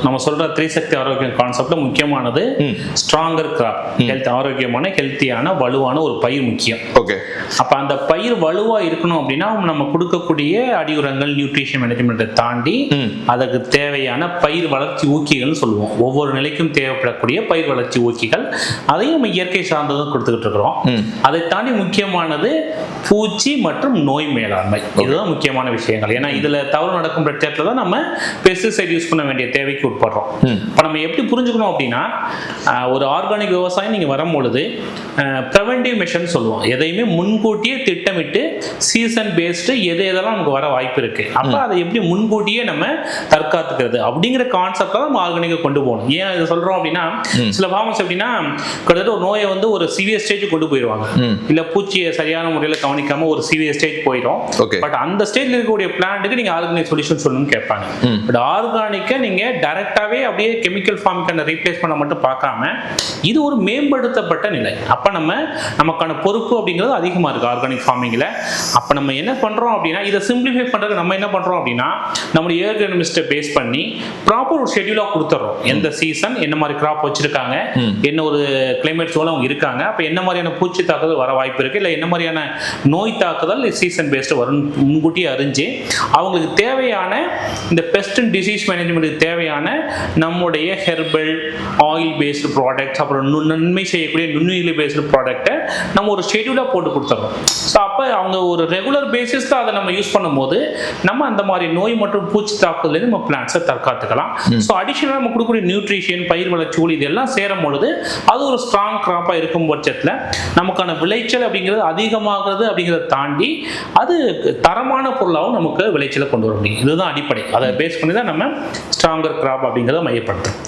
நம்ம சொல்ற த்ரீசக்தி ஆரோக்கியம் கான்செப்ட்ல முக்கியமானது ஸ்ட்ராங்கர் கிராப், ஹெல்த் ஆரோக்கியமான ஹெல்த்தியான வலுவான ஒரு பயிர் முக்கியம். ஓகே, அப்ப அந்த பயிர் வலுவா இருக்கணும் அப்படின்னா நம்ம கொடுக்கக்கூடிய அடியுரங்கள் நியூட்ரிஷன் மேனேஜ்மெண்ட்டை தாண்டி அதற்கு தேவையான பயிர் வளர்ச்சி ஊக்கிகள் சொல்லுவோம். ஒவ்வொரு நிலைக்கும் தேவைப்படக்கூடிய பயிர் வளர்ச்சி ஊக்கிகள், அதையும் நம்ம இயற்கை சார்ந்ததும் கொடுத்துக்கிட்டு இருக்கிறோம். அதை தாண்டி முக்கியமானது பூச்சி மற்றும் நோய் மேலாண்மை. இதுதான் முக்கியமான விஷயங்கள். ஏன்னா இதுல தவறு நடக்கும் பட்சத்துல தான் நம்ம பெஸ்டிசைட் யூஸ் பண்ண வேண்டிய தேவைக்கு உட்படுறோம். இப்ப நம்ம எப்படி புரிஞ்சுக்கணும் அப்படின்னா, ஒரு ஆர்கானிக் விவசாயம் நீங்க வரும்பொழுது ப்ரிவென்டிவ் மெஷர்னு சொல்லுவோம். எதையுமே முன்கூட்டியே திட்டமிட்டு சீசன் பேஸ்டு எதெல்லாம் நமக்கு வர வாய்ப்பு இருக்கு, அப்ப அதை எப்படி முன்கூட்டியே நம்ம தற்காத்துக்கிறது அப்படிங்கிற கான்செப்டை நம்ம ஆர்கானிக்கை கொண்டு போகணும். ஏன் இதை சொல்றோம் அப்படின்னா, சில ஃபார்மர்ஸ் எப்படின்னா கிட்டத்தட்ட ஒரு நோயை ஒரு சிவியர் ஸ்டேஜ் கொண்டு போயிடுவாங்க, இல்ல பூச்சியை சரியான முறையில் கவனிக்காம ஒரு சிவியர் ஸ்டேஜ் போயிடும். பட் அந்த ஸ்டேஜ்ல இருக்கக்கூடிய பிளான்ட்டுக்கு நீங்க ஆர்கானிக் சொல்யூஷன் சொல்லணும்னு கேட்பாங்க. பட் ஆர்கானிக்கை நீங்க டைரக்டாவே அப்படியே கெமிக்கல் ஃபார்முக்கான ரீப்ளேஸ் பண்ண மட்டும் பார்க்காம இது ஒரு மேம்படுத்தப்பட்ட நிலை. அப்ப நமக்கான பொறுப்பு அப்படிங்கிறது அதிகமா இருக்கு ஆர்கானிக் ஃபார்மிங்ல. அப்ப நம்ம என்ன பண்றோம் அப்படின்னா, இதை சிம்பிளிஃபை பண்றதுக்கு நம்ம என்ன பண்றோம் அப்படின்னா, நம்மளுடைய ஏர்கனிமிஸ்ட்டை பேஸ் பண்ணி ப்ராப்பர் ஒரு ஷெட்யூலா கொடுத்துறோம். எந்த சீசன் என்ன மாதிரி கிராப் வச்சிருக்காங்க, என்ன ஒரு கிளைமேட் சூழல் அவங்க இருக்காங்க, அப்ப என்ன மாதிரியான பூச்சி தாக்குதல் வர வாய்ப்பு இருக்கு, இல்ல என்ன மாதிரியான நோய் தாக்குதல் சீசன் பேஸ்டு வரும் முன்கூட்டி அறிஞ்சு அவங்களுக்கு தேவையான இந்த பெஸ்ட் அண்ட் டிசீஸ் மேனேஜ்மெண்ட்டுக்கு தேவையான நம்முடைய ஹெர்பல் ஆயில் பேஸ்டு ப்ராடக்ட்ஸ், அப்புறம் நன்மை செய்யக்கூடிய நுண்ணுயிரி பேஸ்டு ப்ராடக்ட்டை நம்ம ஒரு ஷெட்யூலாக போட்டு கொடுத்துறோம். ஸோ அப்போ அவங்க ஒரு ரெகுலர் பேசிஸில் அதை நம்ம யூஸ் பண்ணும்போது நம்ம அந்த மாதிரி நோய் மற்றும் பூச்சி தாக்குதலேருந்து நம்ம பிளான்ஸை தற்காத்துக்கலாம். ஸோ அடிஷனலாக நம்ம கொடுக்கக்கூடிய நியூட்ரிஷன், பயிர் வளர்ச்சி இதெல்லாம் சேரும் பொழுது அது ஒரு ஸ்ட்ராங் கிராப்பாக இருக்கும் பட்சத்தில் நமக்கான விளைச்சல் அப்படிங்கிறது அதிகமாகிறது அப்படிங்கிறத தாண்டி அது தரமான பொருளாகவும் நமக்கு விளைச்சலை கொண்டு வர முடியும். இதுதான் அடிப்படை. அதை பேஸ் பண்ணி தான் நம்ம ஸ்ட்ராங்கர் கிராப் அப்படிங்கிறத மையப்படுத்தும்.